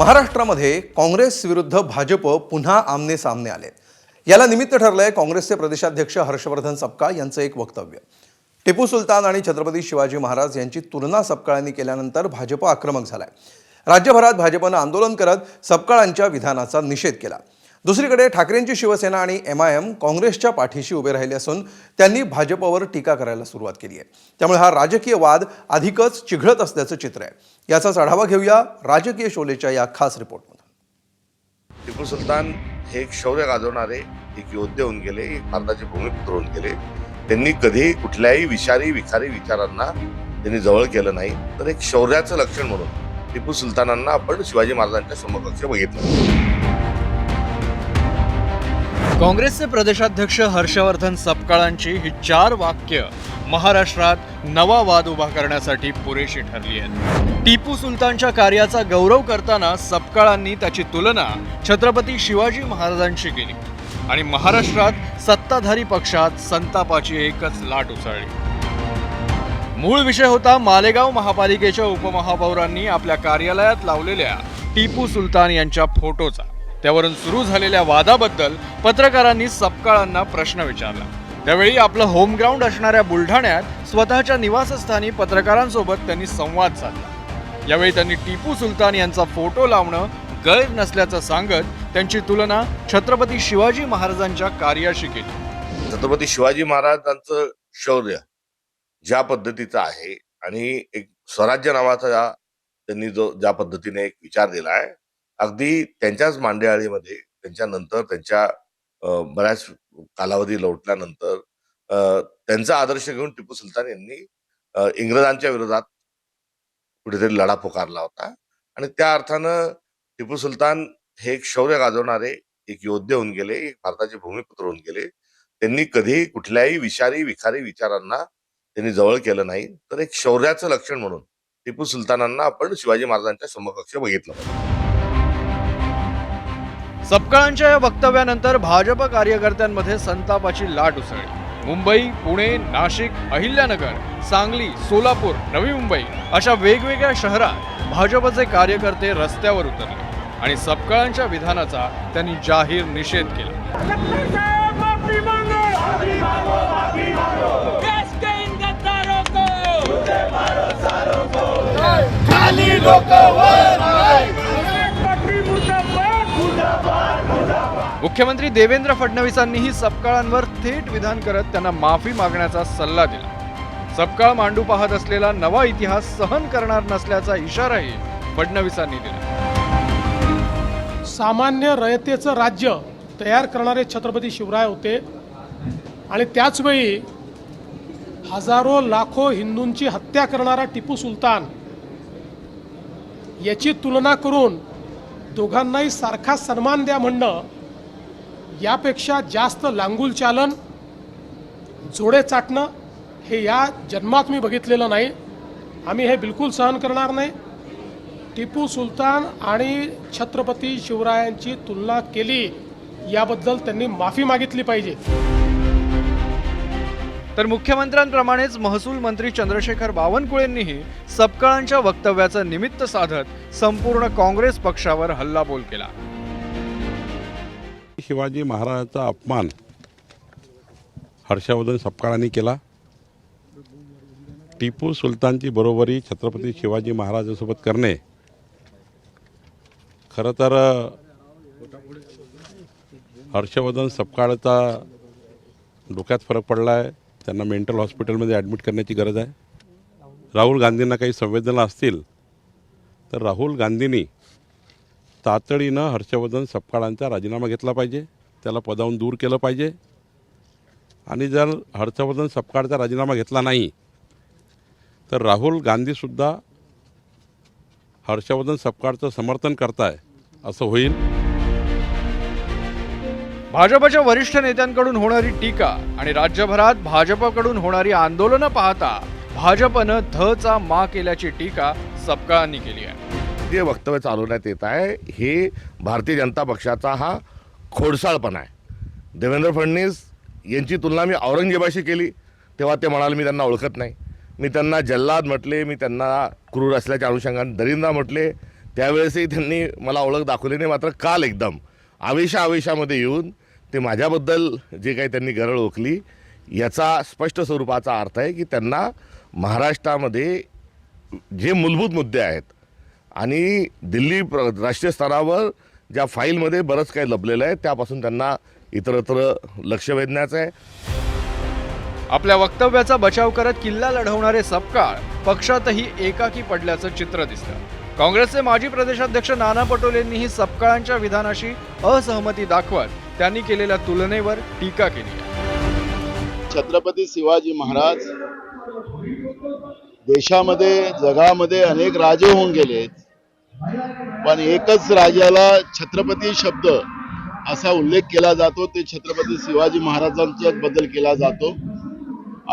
महाराष्ट्रामध्ये काँग्रेस विरुद्ध भाजप पुन्हा आमने सामने आले। याला निमित्त ठरलंय काँग्रेसचे प्रदेशाध्यक्ष हर्षवर्धन सपकाळ यांचं एक वक्तव्य। टिपू सुलतान आणि छत्रपती शिवाजी महाराज यांची तुलना सपकाळांनी केल्यानंतर भाजप आक्रमक झालाय। राज्यभरात भाजपनं आंदोलन करत सपकाळांच्या विधानाचा निषेध केला। दुसरीकडे ठाकरेंची शिवसेना आणि एमआयएम काँग्रेसच्या पाठीशी उभे राहिले असून त्यांनी भाजपवर टीका करायला सुरुवात केली आहे। त्यामुळे हा राजकीय वाद अधिकच चिघळत असल्याचं चित्र आहे। याचाच आढावा घेऊया राजकीय शोलेच्या या खास रिपोर्टमध्ये। टिपू सुलतान हे एक शौर्य गाजवणारे एक योद्धे होऊन गेले, एक भारताचे भूमिपुत्र होऊन गेले। त्यांनी कधी कुठल्याही विषारी विचारांना त्यांनी जवळ केलं नाही। तर एक शौर्याचं लक्षण म्हणून टिपू सुलतानांना आपण शिवाजी महाराजांच्या समकक्ष बघितलं। काँग्रेसचे प्रदेशाध्यक्ष हर्षवर्धन सपकाळांची ही 4 वाक्य महाराष्ट्रात नवा वाद उभा करण्यासाठी पुरेशी ठरली आहेत। टिपू सुलतानच्या कार्याचा गौरव करताना सपकाळांनी त्याची तुलना छत्रपती शिवाजी महाराजांशी केली आणि महाराष्ट्रात सत्ताधारी पक्षात संतापाची एकच लाट उसळली। मूळ विषय होता मालेगाव महापालिकेच्या उपमहापौरांनी आपल्या कार्यालयात लावलेल्या टिपू सुलतान यांच्या फोटोचा। त्यावरून सुरू झालेल्या वादाबद्दल पत्रकारांनी सपकाळांना प्रश्न विचारला। त्यावेळी आपलं होम ग्राउंड असणाऱ्या बुलढाण्यात स्वतःच्या निवासस्थानी पत्रकारांसोबत त्यांनी संवाद साधला। यावेळी त्यांनी टिपू सुलतान यांचा फोटो लावणं गैर नसल्याचं सांगत त्यांची तुलना छत्रपती शिवाजी महाराजांच्या कार्याशी केली। छत्रपती शिवाजी महाराजांचं शौर्य ज्या पद्धतीचं आहे आणि एक स्वराज्य नावाचा त्यांनी ज्या पद्धतीने एक विचार दिला आहे, अगदी त्यांच्याच मांडेआळीमध्ये त्यांच्यानंतर त्यांच्या बऱ्याच कालावधी लोटल्यानंतर त्यांचा आदर्श घेऊन टिपू सुलतान यांनी इंग्रजांच्या विरोधात कुठेतरी लढा पुकारला होता। आणि त्या अर्थानं टिपू सुलतान हे एक शौर्य गाजवणारे एक योद्धे होऊन गेले, एक भारताचे भूमिपुत्र होऊन गेले। त्यांनी कधी कुठल्याही विषारी विचारांना त्यांनी जवळ केलं नाही। तर एक शौर्याचं लक्षण म्हणून टिपू सुलतानांना आपण शिवाजी महाराजांच्या समकक्ष बघितलं। सपकाळांच्या या वक्तव्यानंतर भाजप कार्यकर्त्यांमध्ये संतापाची लाट उसळली। मुंबई, पुणे, नाशिक, अहिल्यानगर, सांगली, सोलापूर, नवी मुंबई अशा वेगवेगळ्या शहरात भाजपचे कार्यकर्ते रस्त्यावर उतरले आणि सपकाळांच्या विधानाचा त्यांनी जाहीर निषेध केला। मुख्यमंत्री देवेंद्र फडणवीसांनीही सपकाळांवर थेट विधान करत त्यांना माफी मागण्याचा सल्ला दिला। सपकाळ मांडू पाहत असलेला नवा इतिहास सहन करणार नसल्याचा इशाराही फडणवीसांनी दिला। सामान्य रयतेचं राज्य तयार करणारे छत्रपती शिवराय होते आणि त्याचवेळी हजारो लाखो हिंदूंची हत्या करणारा टिपू सुलतान याची तुलना करून दोघांनाही सारखा सन्मान द्या म्हणणं यापेक्षा जास्त लांगुल चालन, जोडे चाटणं हे या जन्मात मी बघितलेलं नाही। आम्ही हे बिलकुल सहन करणार नाही। टिपू सुलतान आणि छत्रपती शिवरायांची तुलना केली याबद्दल त्यांनी माफी मागितली पाहिजे। तर मुख्यमंत्र्यांप्रमाणेच महसूल मंत्री चंद्रशेखर बावनकुळेंनीही सपकाळांच्या वक्तव्याचं निमित्त साधत संपूर्ण काँग्रेस पक्षावर हल्लाबोल केला। शिवाजी महाराजांचा अपमान हर्षवर्धन सपकाळांनी केला। टिपू सुलतानची बरोबरी छत्रपती शिवाजी महाराजांसोबत करणे खरं तर हर्षवर्धन सपकाळचा डोक्यात फरक पडला आहे। त्यांना मेंटल हॉस्पिटलमध्ये ॲडमिट करण्याची गरज आहे। राहुल गांधींना काही संवेदना असतील तर राहुल गांधींनी तातडीनं हर्षवर्धन सपकाळांचा राजीनामा घेतला पाहिजे, त्याला पदावरून दूर केलं पाहिजे। आणि जर हर्षवर्धन सपकाळचा राजीनामा घेतला नाही तर राहुल गांधीसुद्धा हर्षवर्धन सपकाळचं समर्थन करताय असं होईल। भाजपच्या वरिष्ठ नेत्यांकडून होणारी टीका आणि राज्यभरात भाजपकडून होणारी आंदोलनं पाहता भाजपनं धचा मा केल्याची टीका सपकाळांनी केली आहे। जे वक्तव्य चालवण्यात येत आहे हे भारतीय जनता पक्षाचा हा खोडसाळपणा आहे। देवेंद्र फडणवीस यांची तुलना मी औरंगजेबाशी केली तेव्हा ते म्हणाले मी त्यांना ओळखत नाही। मी त्यांना जल्लाद म्हटले, मी त्यांना क्रूर असल्याच्या अनुषंगाने दरिंदा म्हटले, त्यावेळेसही त्यांनी मला ओळख दाखवली नाही, मात्र काल एकदम आवेशामध्ये येऊन ते माझ्याबद्दल जे काही त्यांनी गरळ ओकली याचा स्पष्ट स्वरूपाचा अर्थ आहे की त्यांना महाराष्ट्रामध्ये जे मूलभूत मुद्दे आहेत आणि दिल्ली राष्ट्रीय स्तरावर ज्या फाईलमध्ये बरंच काही लपलेलं आहे त्यापासून त्यांना इतरत्र लक्ष वेधण्याचं आहे. आपल्या वक्तव्याचा बचाव करत किल्ला लढवणारे सपकाळ पक्षातही एकाकी पडल्याचं चित्र दिसतं. काँग्रेसचे माजी प्रदेशाध्यक्ष नाना पटोलेंनीही सपकाळांच्या विधानाशी असहमती दाखवत त्यांनी केलेल्या तुलनेवर टीका केली आहे. छत्रपती शिवाजी महाराज देशामध्ये जगामध्ये अनेक राजे होऊन गेलेत, पण एकच राजाला छत्रपती शब्द असा उल्लेख केला जातो, ते छत्रपती शिवाजी महाराजांच्याच बद्दल केला जातो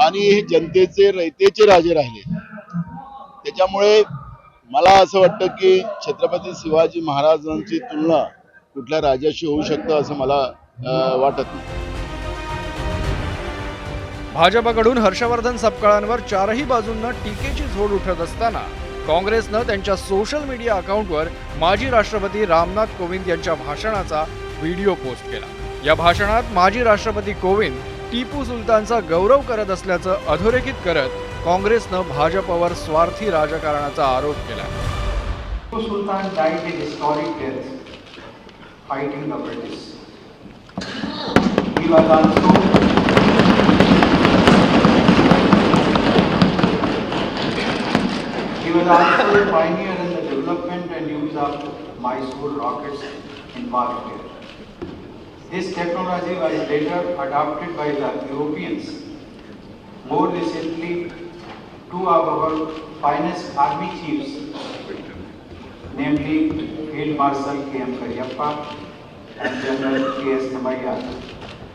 आणि हे जनतेचे रयतेचे राजे राहिले. त्याच्यामुळे मला असं वाटतं की छत्रपती शिवाजी महाराजांची तुलना कुठल्या राजाशी होऊ शकतं असं मला वाटत नाही. भाजपकडून हर्षवर्धन सपकाळांवर चारही बाजूंना टीकेची झोड उठत असताना काँग्रेसनं त्यांच्या सोशल मीडिया अकाउंटवर माजी राष्ट्रपती रामनाथ कोविंद यांच्या भाषणाचा व्हिडिओ पोस्ट केला. या भाषणात माजी राष्ट्रपती कोविंद टिपू सुलतानचा गौरव करत असल्याचं अधोरेखित करत काँग्रेसनं भाजपवर स्वार्थी राजकारणाचा आरोप केला. Tipu Sultan died a historic death fighting the British. He was also a pioneer in the development and use of Mysore rockets in warfare. This technology was later adopted by the Europeans. More recently, two of our finest army chiefs, namely Field Marshal K.M. Kariyappa and General K.S. Namaiya,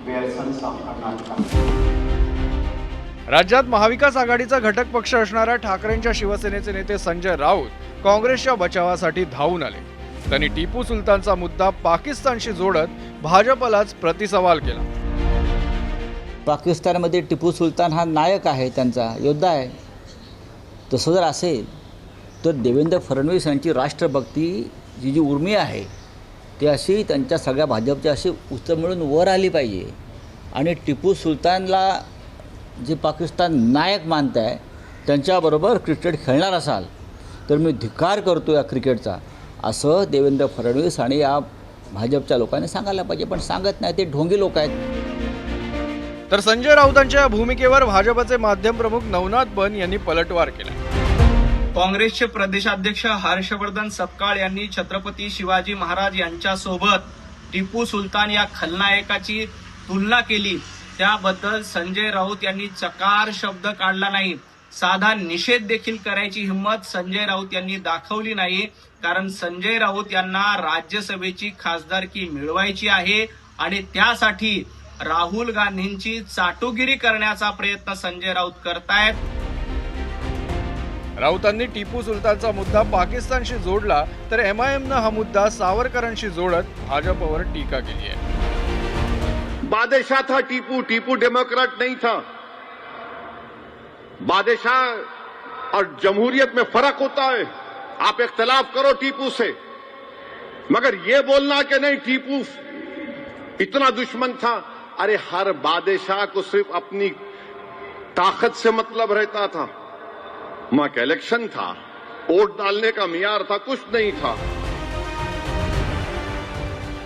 were sons of Karnataka. राज्यात महाविकास आघाडीचा घटक पक्ष असणाऱ्या ठाकरेंच्या शिवसेनेचे नेते संजय राऊत काँग्रेसच्या बचावासाठी धावून आले. त्यांनी टिपू सुलतानचा मुद्दा पाकिस्तानशी जोडत भाजपलाच प्रतिसवाल केला. पाकिस्तानमध्ये टिपू सुलतान हा नायक आहे, त्यांचा योद्धा आहे. तसं जर असेल तर देवेंद्र फडणवीस यांची राष्ट्रभक्ती जी उर्मी आहे ती अशी त्यांच्या सगळ्या भाजपच्या अशी उत्तर मिळून वर आली पाहिजे. आणि टिपू सुलतानला जे पाकिस्तान नायक मानत आहे त्यांच्याबरोबर क्रिकेट खेळणार असाल तर मी धिक्कार करतो या क्रिकेटचा, असं देवेंद्र फडणवीस आणि या भाजपच्या लोकांनी सांगायला पाहिजे. पण सांगत नाही, ते ढोंगी लोक आहेत. तर संजय राऊतांच्या या भूमिकेवर भाजपचे माध्यम प्रमुख नवनाथ बन यांनी पलटवार केला. काँग्रेसचे प्रदेशाध्यक्ष हर्षवर्धन सपकाळ यांनी छत्रपती शिवाजी महाराज यांच्यासोबत टिपू सुलतान या खलनायकाची तुलना केली. त्याबद्दल संजय राऊत यांनी चकार शब्द काढला नाही. साधा निषेध देखील करायची हिंमत संजय राऊत यांनी दाखवली नाही. कारण संजय राऊत यांना राज्यसभेची खासदारकी मिळवायची आहे आणि त्यासाठी राहुल गांधींची चाटुगिरी करण्याचा प्रयत्न संजय राऊत करतायत. राऊतांनी टिपू सुलतानचा मुद्दा पाकिस्तानशी जोडला तर MIMनं हा मुद्दा सावरकरांशी जोडत भाजपवर टीका केली आहे. बादशाह था टीपू, टीपू डेमोक्रेट नहीं था. बादशाह और जमहूरियत में फर्क होता है. आप इख्तलाफ करो टीपू से, मगर ये बोलना कि नहीं टीपू इतना दुश्मन था. अरे हर बादशाह को सिर्फ अपनी ताकत से मतलब रहता था. वहां का इलेक्शन था, वोट डालने का मियार था, कुछ नहीं था.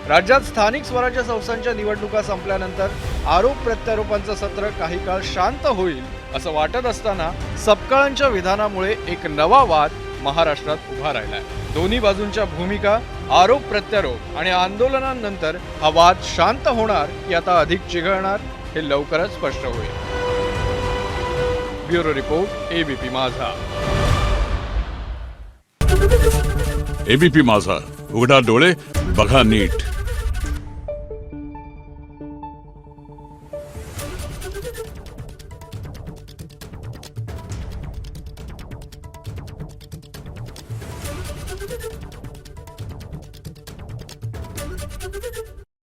राज्यात स्थानिक स्वराज्य संस्थांच्या निवडणुका संपल्यानंतर आरोप प्रत्यारोपांचं सत्र काही काळ शांत होईल असं वाटत असताना सपकाळांच्या विधानामुळे एक नवा वाद महाराष्ट्रात उभा राहिलाय. दोन्ही बाजूंच्या भूमिका, आरोप प्रत्यारोप आणि आंदोलनांनंतर हा वाद शांत होणार की आता अधिक चिघळणार हे लवकरच स्पष्ट होईल. ब्युरो रिपोर्ट, ABP माझा. ABP माझा, उघडा डोळे बघा नीट.